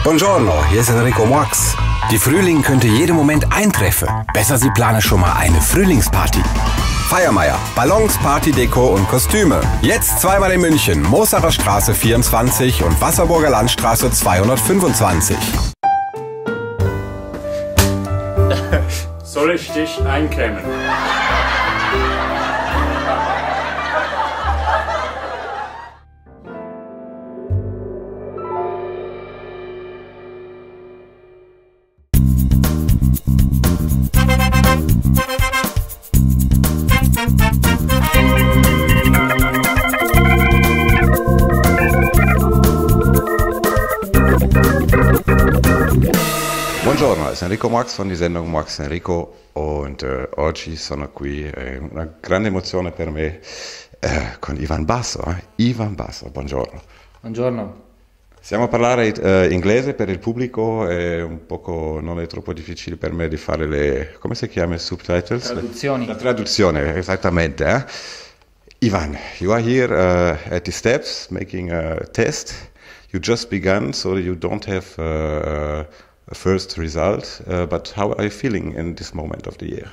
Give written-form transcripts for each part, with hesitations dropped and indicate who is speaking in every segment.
Speaker 1: Buongiorno, hier ist Enrico Muax. Die Frühling könnte jeden Moment eintreffen. Besser Sie planen schon mal eine Frühlingsparty. Feiermeier, Ballons, Partydeko und Kostüme. Jetzt zweimal in München, Moossacher Straße 24 und Wasserburger Landstraße 225.
Speaker 2: Soll ich dich eincremen?
Speaker 3: Buongiorno, è Enrico Muax von die Sendung Muax Enrico und oggi sono qui, una grande emozione per me con Ivan Basso. Ivan Basso, buongiorno.
Speaker 4: Buongiorno.
Speaker 3: Stiamo a parlare inglese per il pubblico, è un poco, non è troppo difficile per me di fare le, come si chiama, subtitles?
Speaker 4: Traduzioni.
Speaker 3: La traduzione, esattamente. Ivan, you are here at the STAPS making a test. You just begun, so you don't have a first result, but how are you feeling in this moment of the year?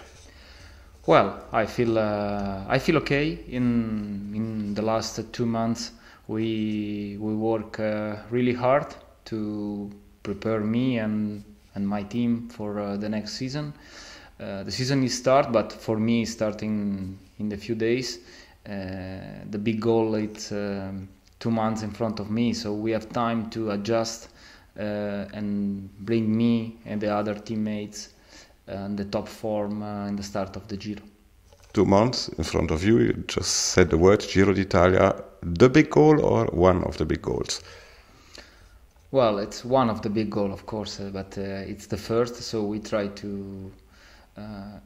Speaker 4: Well, I feel okay. In the last 2 months, we work really hard to prepare me and my team for the next season. The season is start, but for me, starting in a few days. The big goal is 2 months in front of me, so we have time to adjust and bring me and the other teammates in the top form in the start of the Giro.
Speaker 3: 2 months in front of you, you just said the word Giro d'Italia. The big goal or one of the big goals?
Speaker 4: Well, it's one of the big goals, of course, but it's the first, so we try to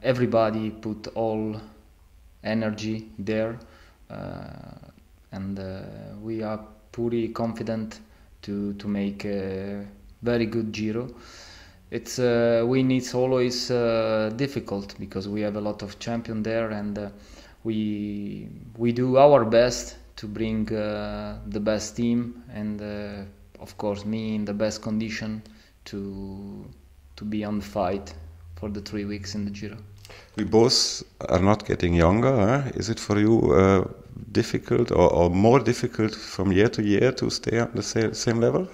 Speaker 4: everybody put all energy there, and we are pretty confident to make a very good Giro. It's win is always difficult because we have a lot of champions there, and we do our best to bring the best team and of course me in the best condition to be on the fight for the 3 weeks in the Giro.
Speaker 3: We both are not getting younger. Is it for you difficult or more difficult from year to year to stay on the same level?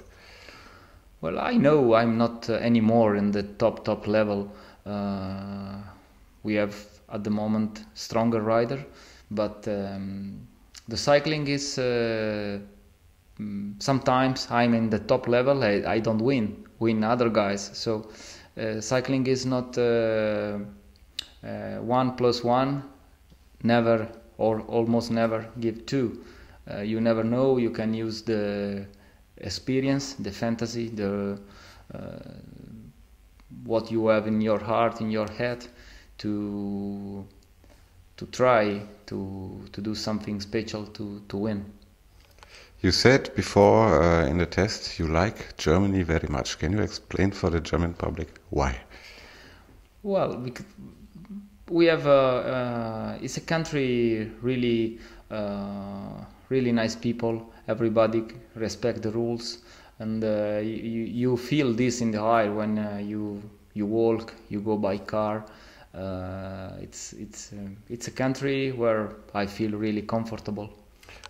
Speaker 4: Well, I know I'm not anymore in the top level. We have at the moment stronger rider, but the cycling is sometimes I'm in the top level. I don't win other guys. So cycling is not 1 + 1, never or almost never give 2. You never know. You can use the experience, the fantasy, the what you have in your heart, in your head, to try to do something special to win.
Speaker 3: You said before in the test you like Germany very much. Can you explain for the German public why?
Speaker 4: Well, we have it's a country really nice people. Everybody respect the rules, and you feel this in the air when you walk, you go by car. It's a country where I feel really comfortable.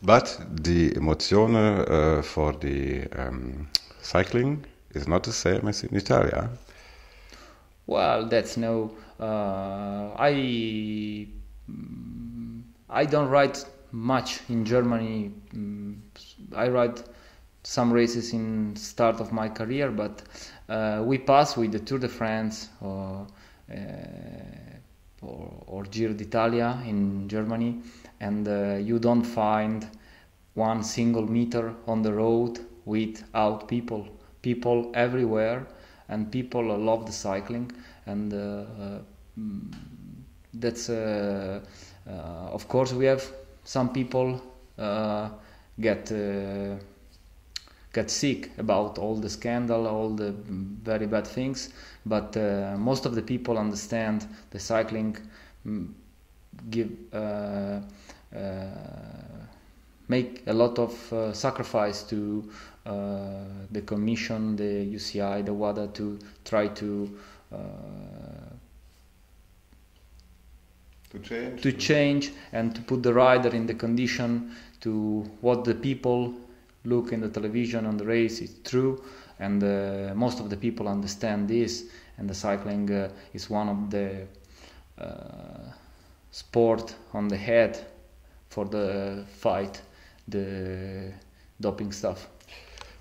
Speaker 3: But the emozione for the cycling is not the same as in Italia.
Speaker 4: Well, that's no. I don't ride much in Germany. I ride some races in start of my career, but we pass with the Tour de France or Giro d'Italia in Germany, and you don't find 1 single meter on the road without people everywhere, and people love the cycling, and that's of course we have some people get sick about all the scandal, all the very bad things, but most of the people understand the cycling make a lot of sacrifice to the commission, the UCI, the WADA to try to change and to put the rider in the condition to what the people look in the television on the race is true, and most of the people understand this, and the cycling is one of the sport on the head for the fight the doping stuff.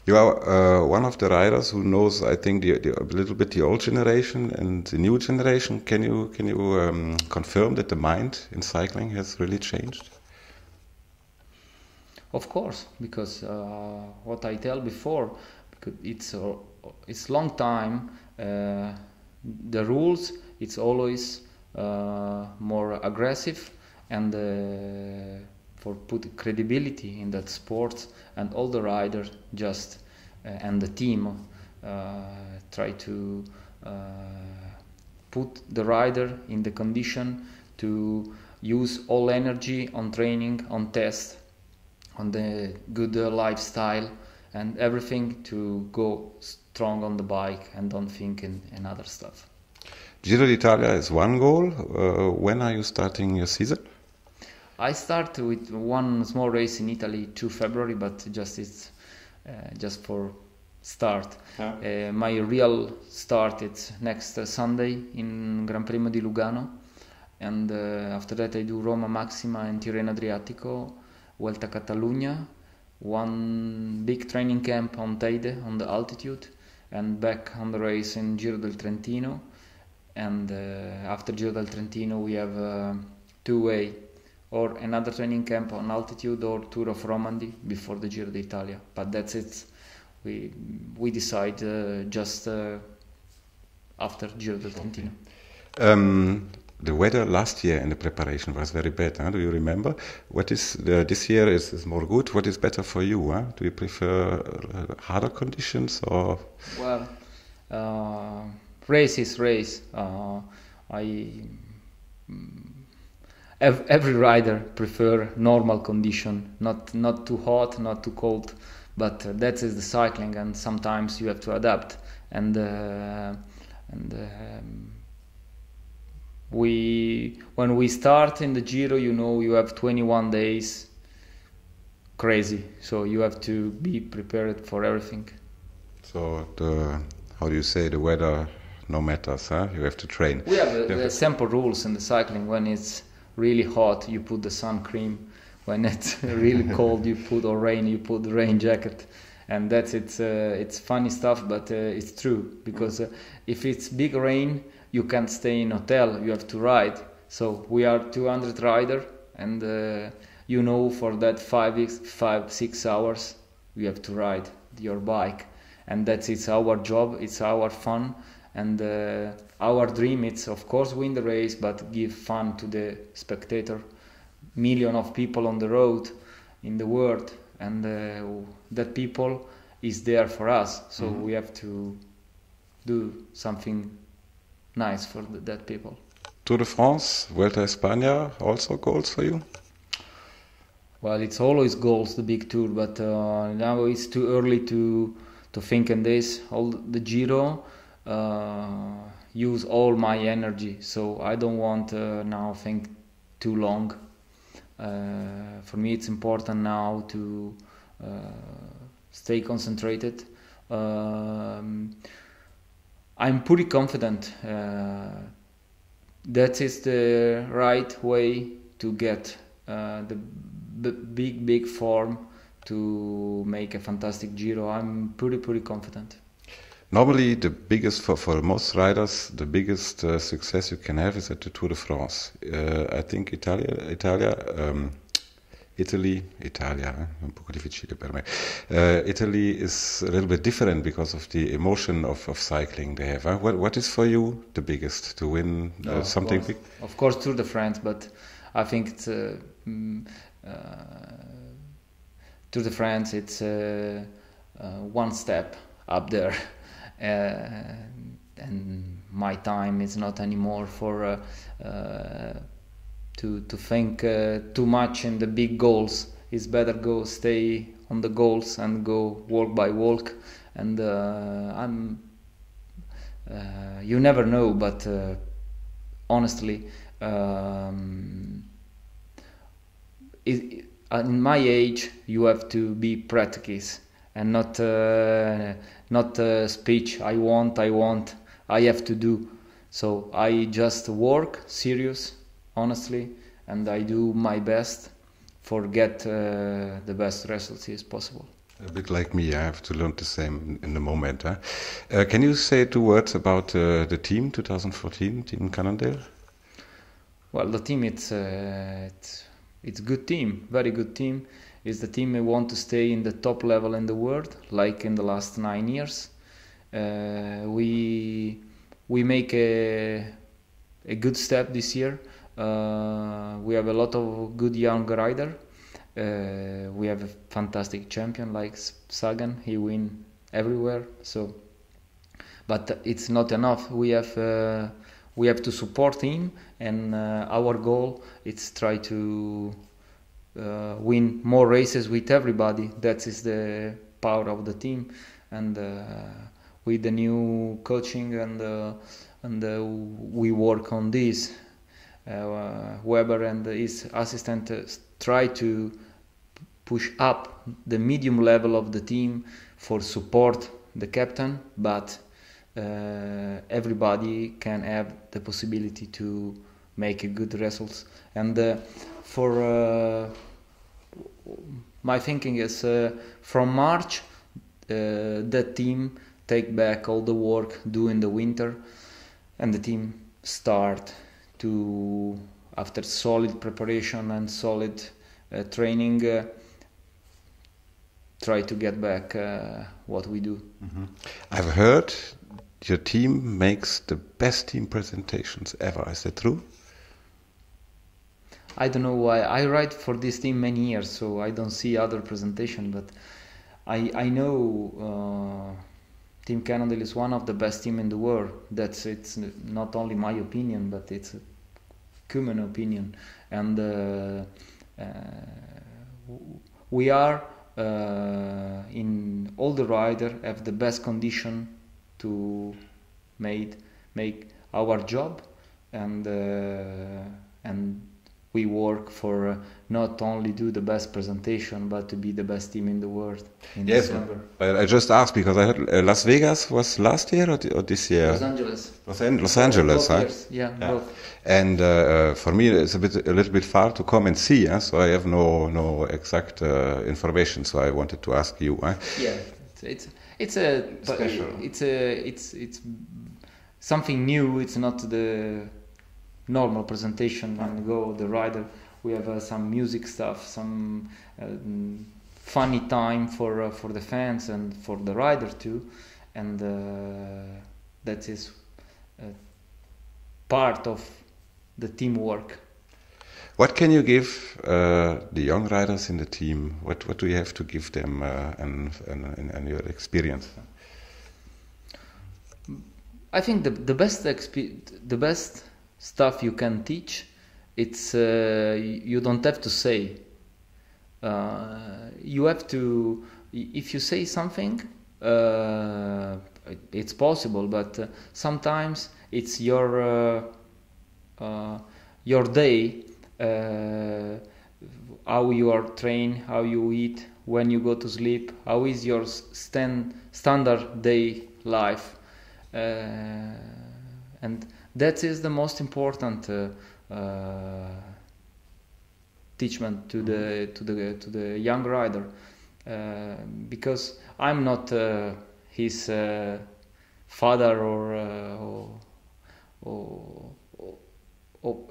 Speaker 3: You are one of the riders who knows, I think, a little bit the old generation and the new generation. Can you confirm that the mind in cycling has really changed?
Speaker 4: Of course, because what I tell before, because it's long time. The rules, it's always more aggressive, and for put credibility in that sport, and all the riders just and the team try to put the rider in the condition to use all energy on training, on test, on the good lifestyle and everything to go strong on the bike and don't think in other stuff.
Speaker 3: Giro d'Italia is one goal. When are you starting your season?
Speaker 4: I start with one small race in Italy 2 February, but it's just for start. Yeah. My real start is next Sunday in Gran Premio di Lugano, and after that I do Roma Maxima and Tirreno Adriatico, Vuelta Catalunya, one big training camp on Teide on the altitude, and back on the race in Giro del Trentino, and after Giro del Trentino we have two-way or another training camp on altitude or Tour of Romandy before the Giro d'Italia. But that's it. We decide just after Giro del Trentino.
Speaker 3: The weather last year in the preparation was very bad. Huh? Do you remember? What is this year is more good? What is better for you? Huh? Do you prefer harder conditions or?
Speaker 4: Well, race is race. Every rider prefer normal condition, not too hot, not too cold, but that is the cycling, and sometimes you have to adapt. And when we start in the Giro, you have 21 days, crazy. So you have to be prepared for everything.
Speaker 3: So how do you say, the weather no matters, huh? You have to train.
Speaker 4: We have the simple rules in the cycling. When it's really hot, you put the sun cream. When it's really cold, you put, or rain, you put the rain jacket. And it's funny stuff, but it's true, because if it's big rain, you can't stay in hotel, you have to ride. So we are 200 riders, and for that 5-6 hours you have to ride your bike, and it's our job, it's our fun. And our dream is, of course, win the race, but give fun to the spectator. Million of people on the road in the world, and that people is there for us. So we have to do something nice for that people.
Speaker 3: Tour de France, Vuelta a España, also goals for you?
Speaker 4: Well, it's always goals, the big tour, but now it's too early to think in this. All the Giro use all my energy, so I don't want now think too long. For me it's important now to stay concentrated. I'm pretty confident that is the right way to get the big form to make a fantastic Giro. I'm pretty confident.
Speaker 3: Normally, the biggest, for most riders, the biggest success you can have is at the Tour de France. I think Italia, un poco difficile per me. Italy is a little bit different because of the emotion of cycling they have. Huh? What is for you the biggest to win something big?
Speaker 4: Of course, Tour de France, but I think it's Tour de France. It's one step up there. And my time is not anymore for to think too much in the big goals. It's better stay on the goals and go walk by walk. And you never know, but honestly, in my age, you have to be practice and not speech. I want. I have to do. So I just work serious, honestly, and I do my best for get the best results as possible.
Speaker 3: A bit like me, I have to learn the same in the moment. Huh? Can you say 2 words about the team 2014, Team Cannondale?
Speaker 4: Well, the team it's good team, very good team. It's the team who want to stay in the top level in the world, like in the last 9 years. We make a good step this year. We have a lot of good young rider. We have a fantastic champion like Sagan. He win everywhere. So, but it's not enough. We have to support him, and our goal is try to win more races with everybody. That is the power of the team, and with the new coaching and we work on this. Weber and his assistant try to push up the medium level of the team for support the captain, but everybody can have the possibility to make a good results. And for my thinking is from March that team take back all the work do in the winter, and the team start to, after solid preparation and solid training, try to get back what we do.
Speaker 3: Mm-hmm. I've heard your team makes the best team presentations ever. Is that true?
Speaker 4: I don't know why. I ride for this team many years, so I don't see other presentation, but I know Team Cannondale is one of the best team in the world. It's not only my opinion, but it's a common opinion. And we are in all the rider have the best condition to make our job, and we work for not only do the best presentation, but to be the best team in the world in December.
Speaker 3: But I just asked because I heard Las Vegas was last year or this year?
Speaker 4: Los Angeles.
Speaker 3: Los Angeles, huh?
Speaker 4: Yeah, both.
Speaker 3: And for me, it's a little bit far to come and see, so I have no exact information. So I wanted to ask you.
Speaker 4: Yeah, it's a special. It's something new. It's not the normal presentation and go the rider. We have some music stuff, some funny time for the fans and for the rider too, and that is part of the teamwork.
Speaker 3: What can you give the young riders in the team? What do you have to give them and your experience?
Speaker 4: I think the best stuff you can teach, it's you don't have to say. You have to, if you say something, it's possible, but sometimes it's your day, how you are trained, how you eat, when you go to sleep, how is your standard day life, and that is the most important teachment to the young rider, because I'm not his father or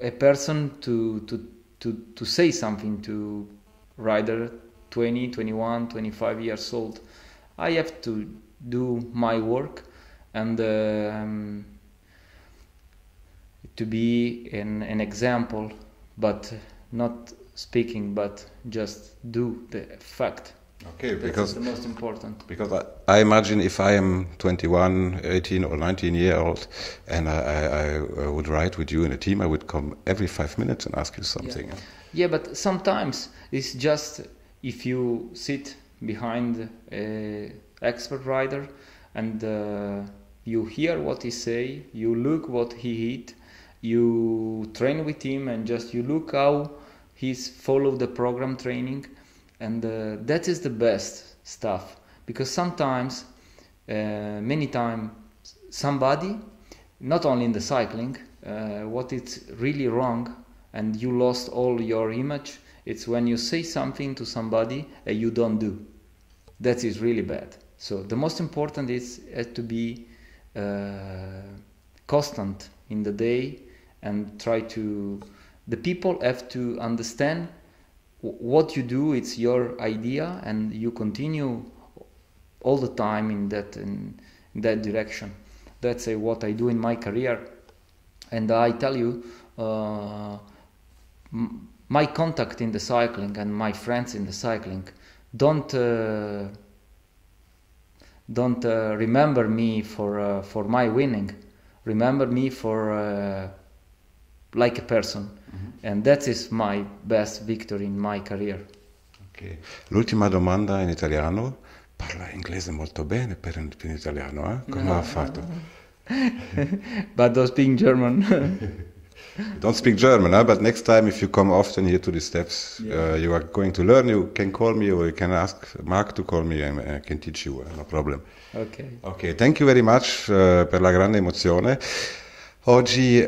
Speaker 4: a person to say something to rider 20, 21, 25 years old. I have to do my work and to be an example, but not speaking, but just do the fact.
Speaker 3: Okay,
Speaker 4: that's the most important.
Speaker 3: Because I imagine if I am 21, 18 or 19 years old and I would ride with you in a team, I would come every 5 minutes and ask you something.
Speaker 4: Yeah, but sometimes it's just if you sit behind an expert rider, and you hear what he say, you look what he eat, you train with him, and just you look how he's follow the program training, and that is the best stuff. Because sometimes, many times, somebody, not only in the cycling, what is really wrong, and you lost all your image, it's when you say something to somebody and you don't do. That is really bad. So the most important is to be constant in the day, and try to, the people have to understand what you do, it's your idea, and you continue all the time in that direction. That's what I do in my career. And I tell you, my contact in the cycling and my friends in the cycling don't remember me for my winning. Remember me for like a person. And that is my best victory in my career.
Speaker 3: Okay. L'ultima domanda in italiano. Parla inglese molto bene per in italiano, eh? Come ha fatto?
Speaker 4: But don't speak German.
Speaker 3: Don't speak German, but next time if you come often here to the STAPS, you are going to learn, you can call me or you can ask Mark to call me and I can teach you, no problem. Okay, thank you very much per la grande emozione. Oggi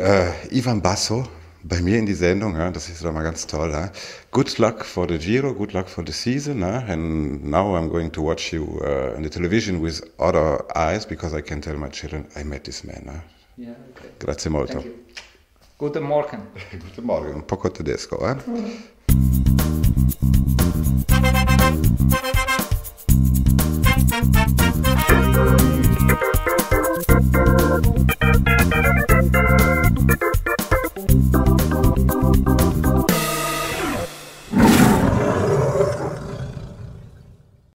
Speaker 3: Ivan Basso bei mir in die Sendung, das ist doch mal ganz toll. Good luck for the Giro, good luck for the season, and now I'm going to watch you on the television with other eyes because I can tell my children I met this man.
Speaker 4: Yeah, okay.
Speaker 3: Grazie molto.
Speaker 4: Thank you. Guten Morgen.
Speaker 3: Guten Morgen, un poco tedesco,